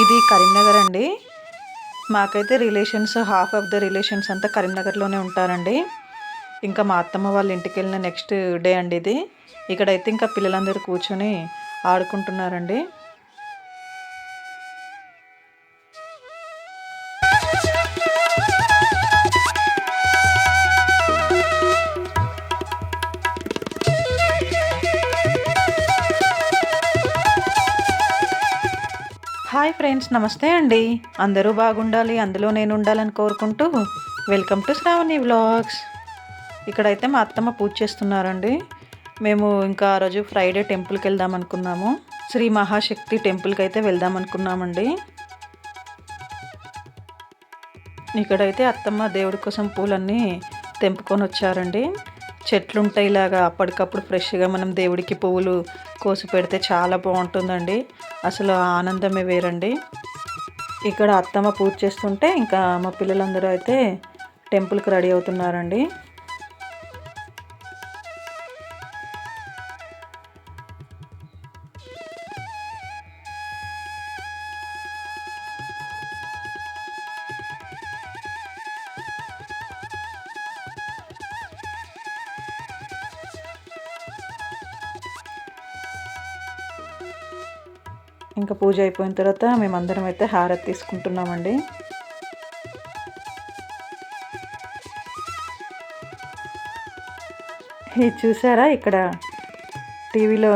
ఇది కరీంనగర్ అండి. మాకైతే relations half of the relations అంతా కరీంనగర్లోనే ఉంటారండి. ఇంకా మా అత్తమ్మ వాళ్ళ ఇంటికి వెళ్ళిన నెక్స్ట్ డే అండి ఇది. ఇక్కడైతే ఇంకా పిల్లలందరూ కూర్చొని ఆడుకుంటున్నారండి. హాయ్ ఫ్రెండ్స్, నమస్తే అండి. అందరూ బాగుండాలి, అందులో నేను ఉండాలని కోరుకుంటూ వెల్కమ్ టు శ్రావణి వ్లాగ్స్. ఇక్కడైతే మా అత్తమ్మ పూజ చేస్తున్నారండి. మేము ఇంకా ఆ రోజు ఫ్రైడే టెంపుల్కి వెళ్దాం అనుకున్నాము. శ్రీ మహాశక్తి టెంపుల్కి అయితే వెళ్దాం అనుకున్నామండి. ఇక్కడైతే అత్తమ్మ దేవుడి కోసం పూలన్నీ తెంపుకొని వచ్చారండి. చెట్లు ఉంటాయి, ఇలాగా అప్పటికప్పుడు ఫ్రెష్గా మనం దేవుడికి పువ్వులు కోసి పెడితే చాలా బాగుంటుందండి. అసలు ఆనందమే వేరండి. ఇక్కడ అత్తమ్మ పూజ చేస్తుంటే ఇంకా మా పిల్లలందరూ అయితే టెంపుల్కి రెడీ అవుతున్నారండి. ఇంకా పూజ అయిపోయిన తర్వాత మేమందరం అయితే హారతి తీసుకుంటున్నామండి. ఇది చూసారా, ఇక్కడ టీవీలో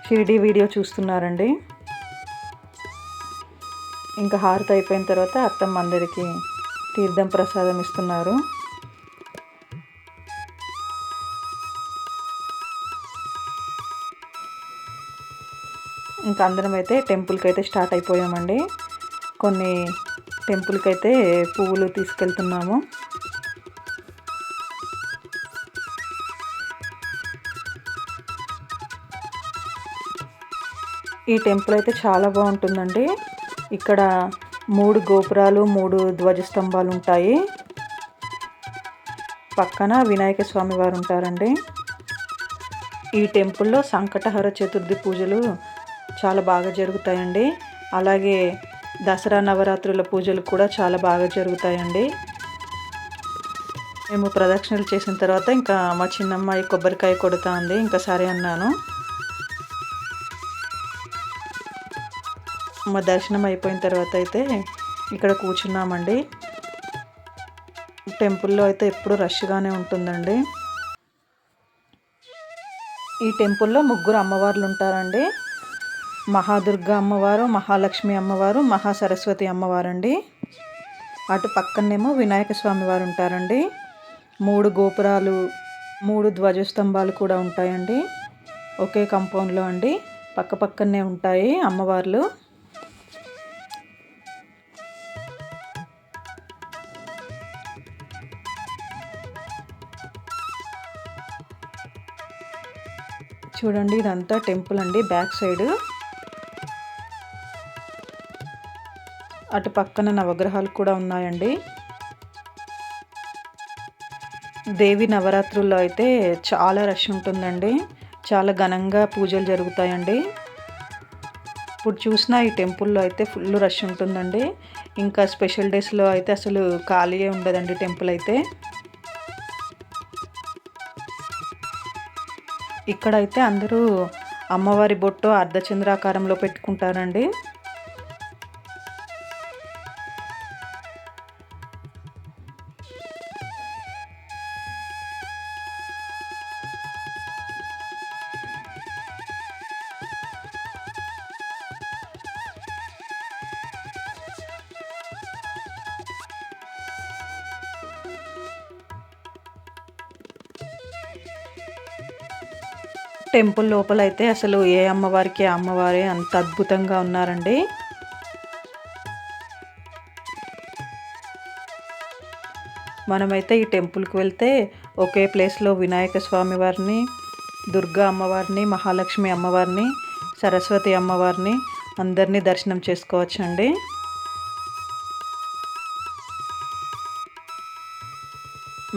షిరిడి వీడియో చూస్తున్నారండి. ఇంకా హారతి అయిపోయిన తర్వాత అత్తమ్మ అందరికీ తీర్థం ప్రసాదం ఇస్తున్నారు. ఇంకా అందరం అయితే టెంపుల్కి అయితే స్టార్ట్ అయిపోయామండి. కొన్ని టెంపుల్కి అయితే పువ్వులు తీసుకెళ్తున్నాము. ఈ టెంపుల్ అయితే చాలా బాగుంటుందండి. ఇక్కడ 3 గోపురాలు, 3 ధ్వజస్తంభాలు ఉంటాయి. పక్కన వినాయక స్వామి వారు ఉంటారండి. ఈ టెంపుల్లో సంకటహర చతుర్థి పూజలు చాలా బాగా జరుగుతాయండి. అలాగే దసరా నవరాత్రుల పూజలు కూడా చాలా బాగా జరుగుతాయండి. మేము ప్రదక్షిణలు చేసిన తర్వాత ఇంకా మా చిన్నమ్మాయి కొబ్బరికాయ కొడుతా ఉంది. ఇంకా సరే అన్నాను. మా దర్శనం అయిపోయిన తర్వాత అయితే ఇక్కడ కూర్చున్నామండి. టెంపుల్లో అయితే ఎప్పుడు రష్గానే ఉంటుందండి. ఈ టెంపుల్లో 3 అమ్మవార్లు ఉంటారండి. మహాదుర్గా అమ్మవారు, మహాలక్ష్మి అమ్మవారు, మహాసరస్వతి అమ్మవారు అండి. అటు పక్కనేమో వినాయక స్వామి వారు ఉంటారండి. 3 గోపురాలు, 3 ధ్వజస్తంభాలు కూడా ఉంటాయండి. ఒకే కాంపౌండ్లో అండి, పక్క పక్కనే ఉంటాయి అమ్మవార్లు. చూడండి, ఇదంతా టెంపుల్ అండి. బ్యాక్ సైడ్ అటు పక్కన నవగ్రహాలు కూడా ఉన్నాయండి. దేవి నవరాత్రుల్లో అయితే చాలా రష్ ఉంటుందండి. చాలా ఘనంగా పూజలు జరుగుతాయండి. ఇప్పుడు చూసిన ఈ టెంపుల్లో అయితే ఫుల్ రష్ ఉంటుందండి. ఇంకా స్పెషల్ డేస్లో అయితే అసలు ఖాళీయే ఉండదండి టెంపుల్ అయితే. ఇక్కడైతే అందరూ అమ్మవారి బొట్టు అర్ధచంద్రాకారంలో పెట్టుకుంటారండి. టెంపుల్ లోపల అయితే అసలు ఏ అమ్మవారికి అమ్మవారే అంత అద్భుతంగా ఉన్నారండి. మనమైతే ఈ టెంపుల్కి వెళ్తే ఒకే ప్లేస్లో వినాయక స్వామి వారిని, దుర్గా అమ్మవారిని, మహాలక్ష్మి అమ్మవారిని, సరస్వతి అమ్మవారిని అందరినీ దర్శనం చేసుకోవచ్చండి.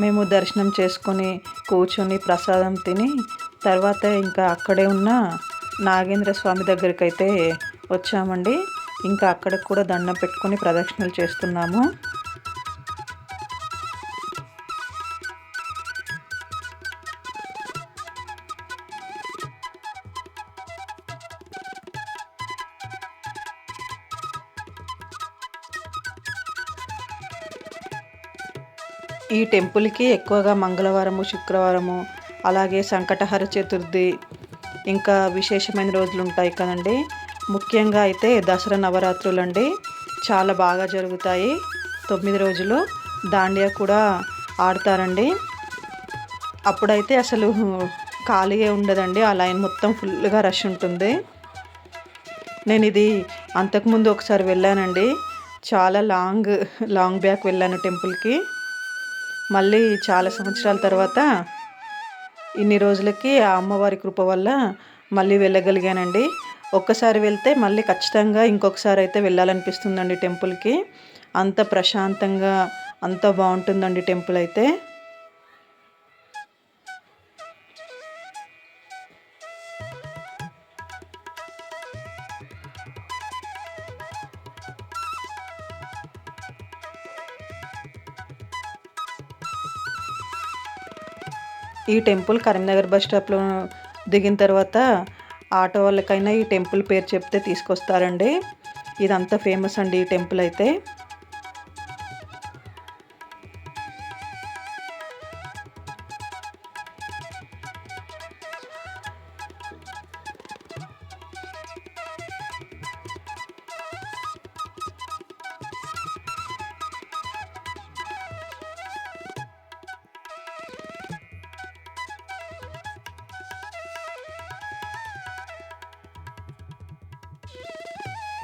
మేము దర్శనం చేసుకొని కూర్చొని ప్రసాదం తిని తర్వాత ఇంకా అక్కడే ఉన్న నాగేంద్ర స్వామి దగ్గరికి అయితే వచ్చామండి. ఇంకా అక్కడ కూడా దండం పెట్టుకొని ప్రదక్షిణలు చేస్తున్నాము. ఈ టెంపుల్‌కి ఎక్కువగా మంగళవారము, శుక్రవారము, అలాగే సంకటహర చతుర్థి, ఇంకా విశేషమైన రోజులుంటాయి కదండీ. ముఖ్యంగా అయితే దసరా నవరాత్రులండి చాలా బాగా జరుగుతాయి. 9 రోజులు దాండియా కూడా ఆడతారండి. అప్పుడైతే అసలు ఖాళీయే ఉండదండి. ఆ లైన్ మొత్తం ఫుల్‌గా రష్ ఉంటుంది. నేనిది అంతకుముందు ఒకసారి వెళ్ళానండి. చాలా లాంగ్ బ్యాక్ వెళ్ళాను టెంపుల్‌కి. మళ్ళీ చాలా సంవత్సరాల తర్వాత ఇన్ని రోజులకి ఆ అమ్మవారి కృప వల్ల మళ్ళీ వెళ్ళగలిగానండి. ఒక్కసారి వెళ్తే మళ్ళీ ఖచ్చితంగా ఇంకొకసారి అయితే వెళ్ళాలనిపిస్తుందండి టెంపుల్‌కి. అంత ప్రశాంతంగా అంత బావుంటుందండి టెంపుల్ అయితే. ఈ టెంపుల్ కరీంనగర్ బస్ స్టాప్‌లో దిగిన తర్వాత ఆటో వాళ్ళకైనా ఈ టెంపుల్ పేరు చెప్తే తీసుకొస్తారండి. ఇదంతా ఫేమస్ అండి ఈ టెంపుల్ అయితే.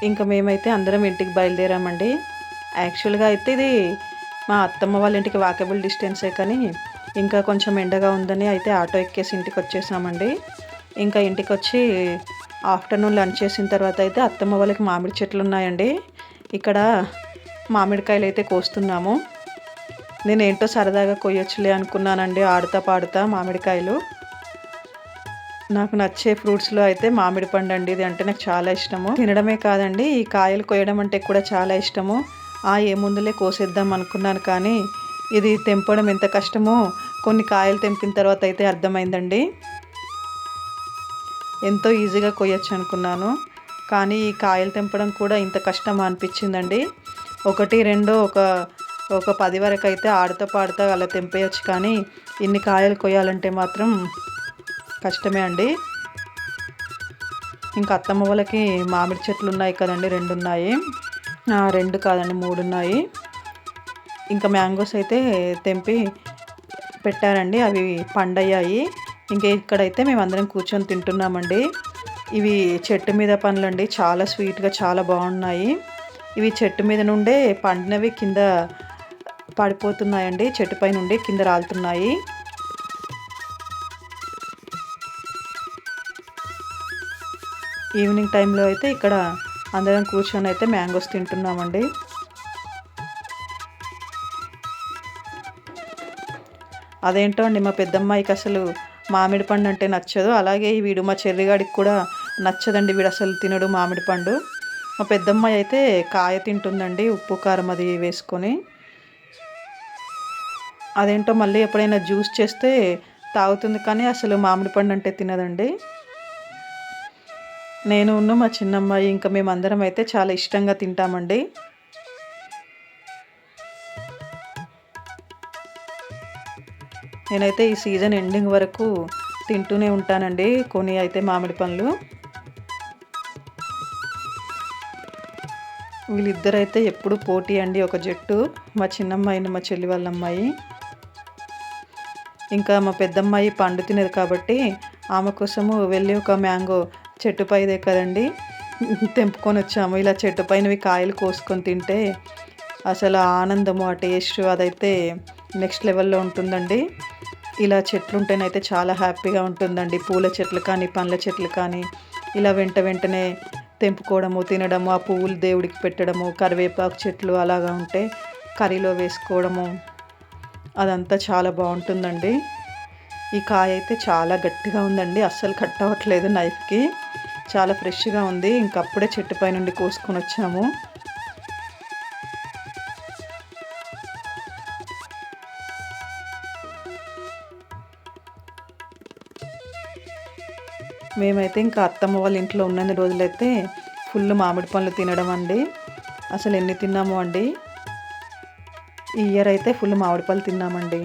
ఇంకా మేమైతే అందరం ఇంటికి బయలుదేరామండి. యాక్చువల్‌గా అయితే ఇది మా అత్తమ్మ వాళ్ళ ఇంటికి వాకబుల్ డిస్టెన్సే కానీ, ఇంకా కొంచెం ఎండగా ఉందని అయితే ఆటో ఎక్కేసి ఇంటికొచ్చేసామండి. ఇంకా ఇంటికొచ్చి ఆఫ్టర్‌నూన్ లంచ్ చేసిన తర్వాత అయితే అత్తమ్మ వాళ్ళకి మామిడి చెట్లున్నాయండి. ఇక్కడ మామిడికాయలైతే కోస్తున్నాము. నేనేంటో సరదాగా కొయ్యొచ్చులే అనుకున్నానండి ఆడుతా పాడుతా మామిడికాయలు. నాకు నచ్చే ఫ్రూట్స్‌లో అయితే మామిడి పండండి. ఇది అంటే నాకు చాలా ఇష్టము. తినడమే కాదండి, ఈ కాయలు కొయ్యడం అంటే కూడా చాలా ఇష్టము. ఏముందులే కోసేద్దాం అనుకున్నాను కానీ, ఇది తెంపడం ఎంత కష్టమో కొన్ని కాయలు తెంపిన తర్వాత అయితే అర్థమైందండి. ఎంతో ఈజీగా కొయ్యొచ్చు అనుకున్నాను. కానీ ఈ కాయలు తెంపడం కూడా ఇంత కష్టమా అనిపించిందండి. ఒకటి రెండో ఒక 10 వరకైతే ఆడుతా పాడుతా అలా తెంపేయొచ్చు కానీ, ఇన్ని కాయలు కొయ్యాలంటే మాత్రం కష్టమే అండి. ఇంకా అత్తమ్మ వాళ్ళకి మామిడి చెట్లు ఉన్నాయి కదండి, 2 ఉన్నాయి. 2 కాదండి 3 ఉన్నాయి. ఇంకా మ్యాంగోస్ అయితే తెంపి పెట్టారండి. అవి పండయ్యాయి. ఇంకా ఇక్కడైతే మేమందరం కూర్చొని తింటున్నామండి. ఇవి చెట్టు మీద పండ్లండి. చాలా స్వీట్‌గా చాలా బాగున్నాయి. ఇవి చెట్టు మీద నుండే పండినవి కింద పడిపోతున్నాయండి. చెట్టుపై నుండి కింద రాలుతున్నాయి. ఈవినింగ్ టైంలో అయితే ఇక్కడ అందరం కూర్చొని అయితే మ్యాంగోస్ తింటున్నామండి. అదేంటో అండి మా పెద్దమ్మాయికి అసలు మామిడి పండు అంటే నచ్చదు. అలాగే వీడు మా చెర్రిగాడికి కూడా నచ్చదండి. వీడు అసలు తినడు మామిడి పండు. మా పెద్దమ్మాయి అయితే కాయ తింటుందండి, ఉప్పు కారం అది వేసుకొని. అదేంటో మళ్ళీ ఎప్పుడైనా జ్యూస్ చేస్తే తాగుతుంది కానీ అసలు మామిడి పండు అంటే తినదండి. నేను మా చిన్నమ్మాయి ఇంకా మేమందరం అయితే చాలా ఇష్టంగా తింటామండి. నేనైతే ఈ సీజన్ ఎండింగ్ వరకు తింటూనే ఉంటానండి కొని అయితే మామిడి పండ్లు. వీళ్ళిద్దరైతే ఎప్పుడు పోటీ అండి, ఒక జట్టు. మా చిన్నమ్మాయిని మా చెల్లి వాళ్ళ అమ్మాయి. ఇంకా మా పెద్దమ్మాయి పండు తినేది కాబట్టి ఆమె కోసము వెళ్ళి ఒక మ్యాంగో చెట్టుపైదే కదండి తెంపుకొని వచ్చాము. ఇలా చెట్టు పైనవి కాయలు కోసుకొని తింటే అసలు ఆనందము, ఆ టేస్ట్ అదైతే నెక్స్ట్ లెవెల్లో ఉంటుందండి. ఇలా చెట్లు ఉంటేనైతే చాలా హ్యాపీగా ఉంటుందండి. పూల చెట్లు కానీ పండ్ల చెట్లు కానీ ఇలా వెంటనే తెంపుకోవడము, తినడము, ఆ పువ్వులు దేవుడికి పెట్టడము, కరివేపాకు చెట్లు అలాగా ఉంటే కర్రీలో వేసుకోవడము, అదంతా చాలా బాగుంటుందండి. ఈ కాయ అయితే చాలా గట్టిగా ఉందండి, అస్సలు కట్ అవ్వట్లేదు నైఫ్కి. చాలా ఫ్రెష్గా ఉంది. ఇంకప్పుడే చెట్టు పై నుండి కోసుకొని వచ్చాము. మేమైతే ఇంకా అత్తమ్మ వాళ్ళ ఇంట్లో ఉన్నన్ని రోజులైతే ఫుల్ మామిడి పండ్లు తినడం అండి. అసలు ఎన్ని తిన్నామో అండి. ఈ ఇయర్ అయితే ఫుల్ మామిడి పళ్ళు తిన్నామండి.